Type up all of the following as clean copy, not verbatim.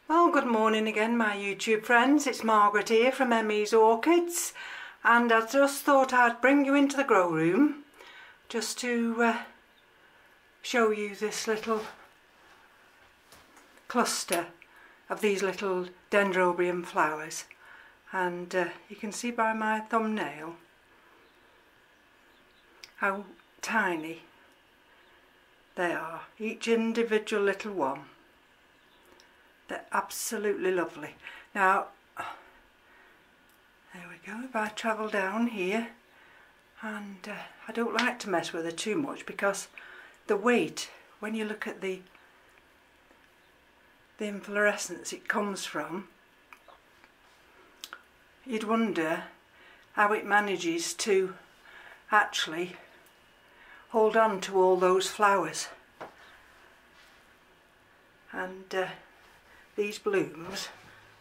Well, good morning again, my YouTube friends. It's Margaret here from M.E.s Orchids, and I just thought I'd bring you into the grow room just to show you this little cluster of these little Dendrobium flowers. And you can see by my thumbnail how tiny they are, each individual little one. They're absolutely lovely. Now, there we go. If I travel down here, and I don't like to mess with her too much because the weight, when you look at the inflorescence it comes from, you'd wonder how it manages to actually hold on to all those flowers. And these blooms,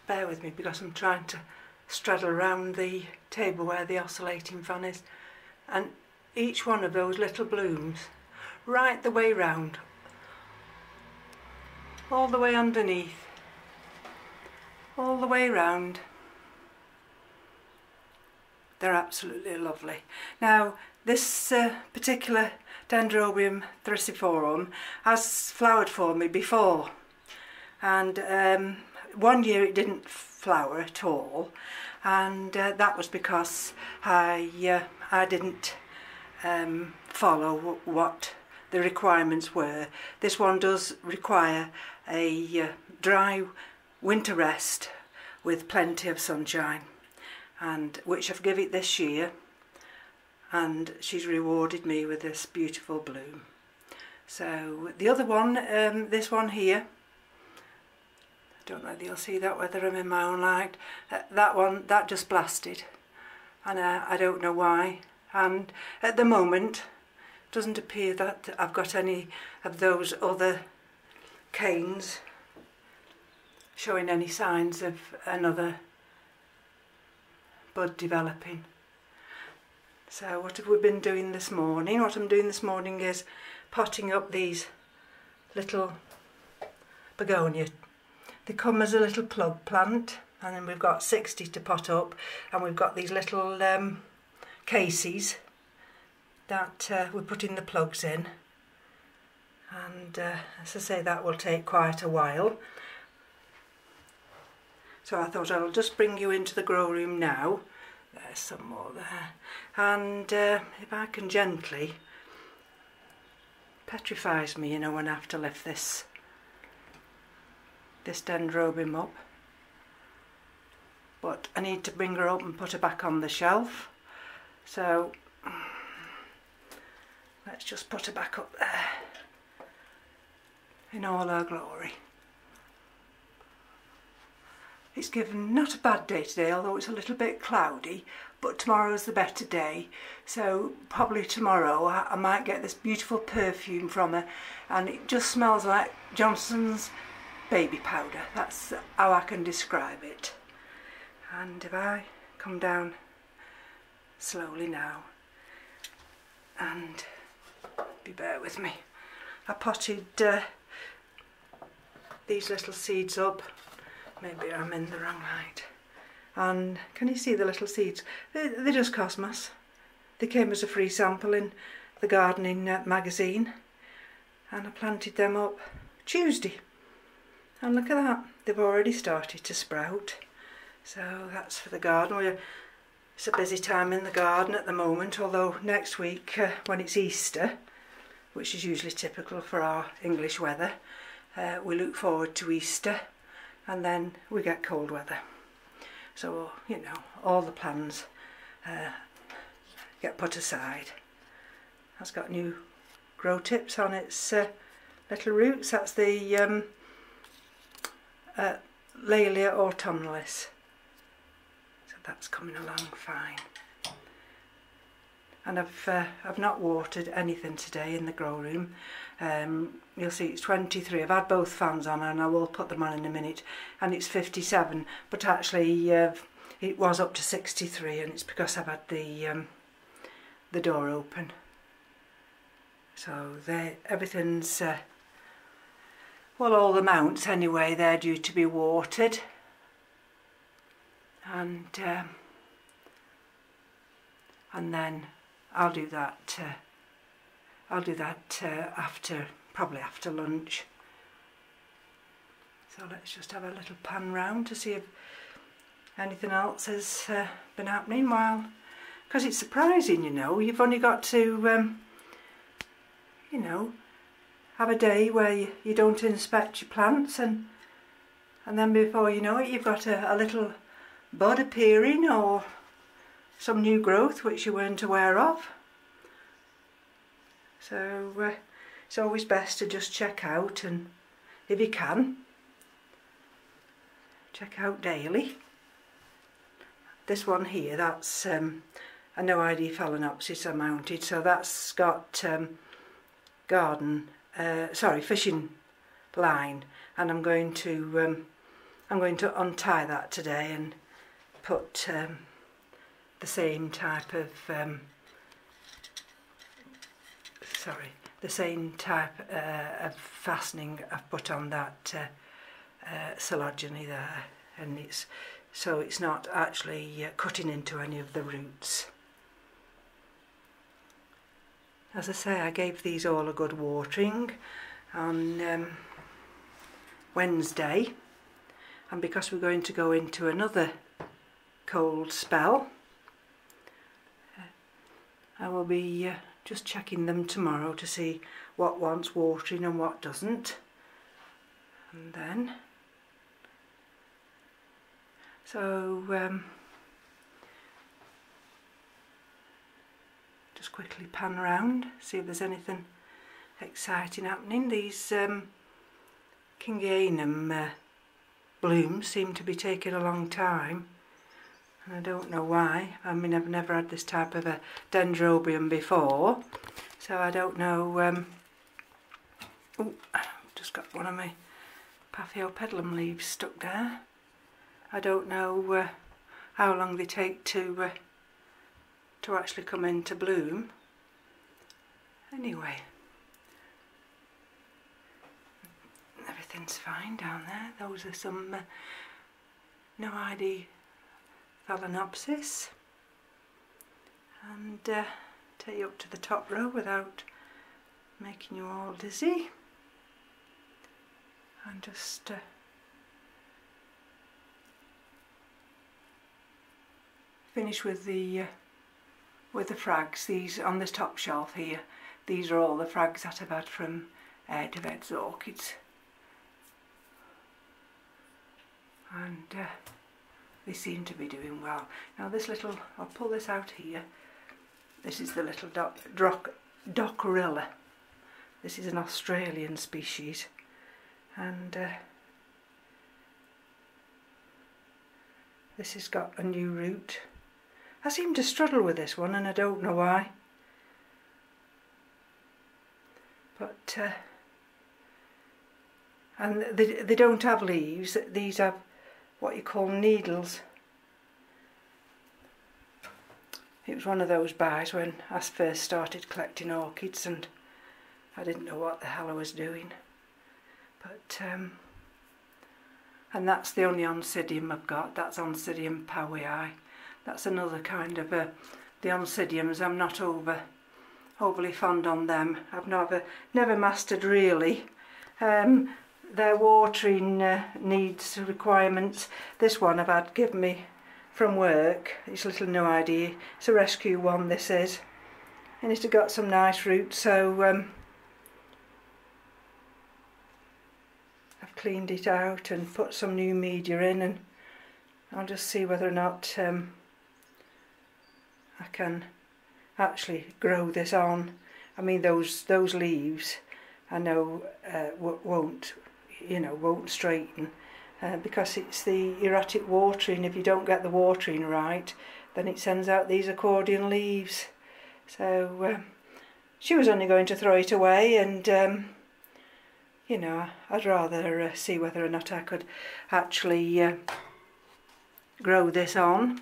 bear with me because I'm trying to straddle around the table where the oscillating fan is, and each one of those little blooms, right the way round, all the way underneath, all the way round, they're absolutely lovely. Now this particular Dendrobium thyrsiflorum has flowered for me before, and one year it didn't flower at all, and that was because I didn't follow what the requirements were. This one does require a dry winter rest with plenty of sunshine, and which I've given it this year, and she's rewarded me with this beautiful bloom. So the other one, this one here, I don't know whether you'll see that, whether I'm in my own light, that one, that just blasted, and I don't know why, and at the moment it doesn't appear that I've got any of those other canes showing any signs of another bud developing. So what have we been doing this morning? What I'm doing this morning is potting up these little begonia. They come as a little plug plant, and then we've got 60 to pot up, and we've got these little cases that we're putting the plugs in, and as I say, that will take quite a while. So I thought I'll just bring you into the grow room now. There's some more there, and if I can gently, petrifies me, you know, when I have to lift this Dendrobium up, but I need to bring her up and put her back on the shelf, so let's just put her back up there in all her glory. It's given not a bad day today, although it's a little bit cloudy, but tomorrow's the better day, so probably tomorrow I might get this beautiful perfume from her, and it just smells like Johnson's baby powder. That's how I can describe it. And if I come down slowly now, and bear with me, I potted these little seeds up. Maybe I'm in the wrong light. And can you see the little seeds? They're just cosmos. They came as a free sample in the gardening magazine, and I planted them up Tuesday. And look at that, they've already started to sprout. So that's for the garden. It's a busy time in the garden at the moment, although next week when it's Easter, which is usually typical for our English weather, we look forward to Easter, and then we get cold weather. So, you know, all the plans get put aside. It's got new grow tips on its little roots. That's the Laelia autumnalis. So that's coming along fine. And I've not watered anything today in the grow room. You'll see it's 23. I've had both fans on, and I will put them on in a minute, and it's 57, but actually it was up to 63, and it's because I've had the door open. So everything's well, all the mounts anyway, they're due to be watered, and then I'll do that. Probably after lunch. So let's just have a little pan round to see if anything else has been happening while, because it's surprising, you know, you've only got to, you know, have a day where you don't inspect your plants, and then before you know it, you've got a little bud appearing or some new growth which you weren't aware of. So it's always best to just check out, and if you can, check out daily. This one here, that's a No ID Phalaenopsis I mounted, so that's got fishing line, and I'm going to untie that today and put the same type of of fastening I've put on that coelogeny there, and so it's not actually cutting into any of the roots. As I say, I gave these all a good watering on Wednesday, and because we're going to go into another cold spell, I will be just checking them tomorrow to see what wants watering and what doesn't. And then, so just quickly pan around, see if there's anything exciting happening. These Kingianum blooms seem to be taking a long time, and I don't know why. I mean, I've never had this type of a Dendrobium before, so I don't know. Oh, I've just got one of my Paphiopedilum leaves stuck there. I don't know how long they take to actually come into bloom. Anyway, everything's fine down there. Those are some No ID Phalaenopsis, and take you up to the top row without making you all dizzy, and just finish with the frags. These on this top shelf here, these are all the frags that I've had from M.E.s Orchids, and they seem to be doing well. Now this little, I'll pull this out here, this is the little Dockerilla. This is an Australian species, and this has got a new root. I seem to struggle with this one, and I don't know why, but and they don't have leaves. These have what you call needles. It was one of those buys when I first started collecting orchids, and I didn't know what the hell I was doing. But and that's the only Oncidium I've got. That's Oncidium Powii. That's another kind of the Oncidiums. I'm not overly fond on them. I've never mastered really their watering needs requirements. This one I've had given me from work. It's a little No ID. It's a rescue one, this is, and it's got some nice roots. So I've cleaned it out and put some new media in, and I'll just see whether or not I can actually grow this on. I mean, those leaves I know won't straighten because it's the erratic watering. If you don't get the watering right, then it sends out these accordion leaves. So she was only going to throw it away, and you know, I'd rather see whether or not I could actually grow this on.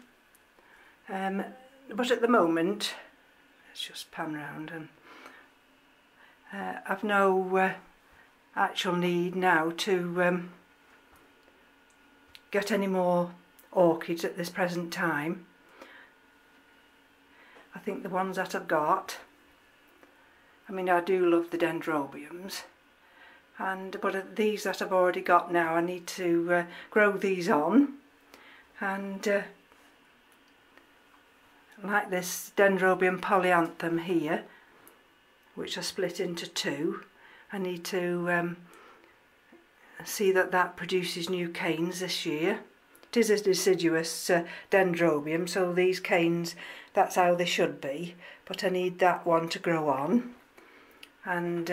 But at the moment, let's just pan round, and I've no actual need now to get any more orchids at this present time. I think the ones that I've got, I mean, I do love the Dendrobiums, but these that I've already got now, I need to grow these on, and like this Dendrobium polyanthum here, which I split into two, I need to see that that produces new canes this year. It is a deciduous Dendrobium, so these canes, that's how they should be, but I need that one to grow on, and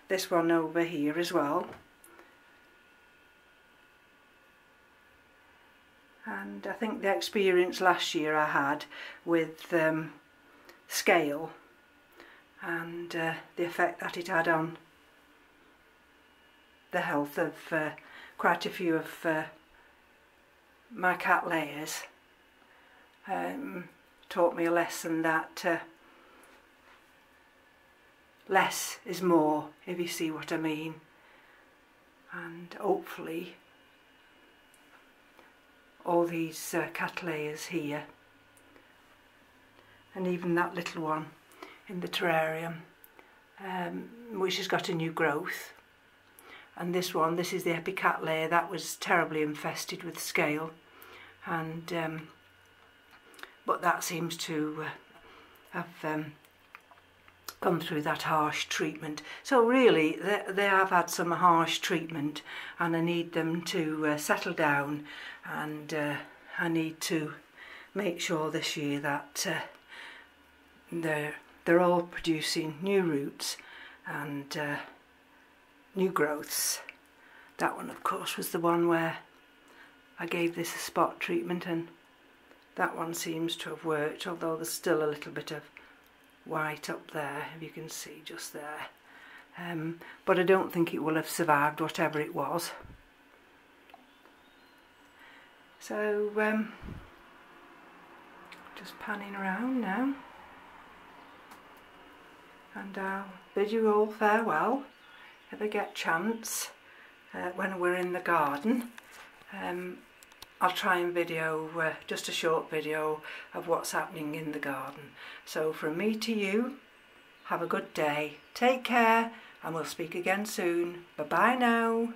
this one over here as well. And I think the experience last year I had with scale and the effect that it had on the health of quite a few of my cattleyas taught me a lesson that less is more, if you see what I mean. And hopefully all these cattleyas here, and even that little one in the terrarium, which has got a new growth, and this one, this is the Epicatleya that was terribly infested with scale, and but that seems to have come through that harsh treatment. So really they have had some harsh treatment, and I need them to settle down, and I need to make sure this year that they're all producing new roots and new growths. That one, of course, was the one where I gave this a spot treatment, and that one seems to have worked, although there's still a little bit of white up there, if you can see just there, but I don't think it will have survived whatever it was. So just panning around now, and I'll bid you all farewell if I get chance when we're in the garden. I'll try and video just a short video of what's happening in the garden. So from me to you, have a good day, take care, and we'll speak again soon. Bye bye now.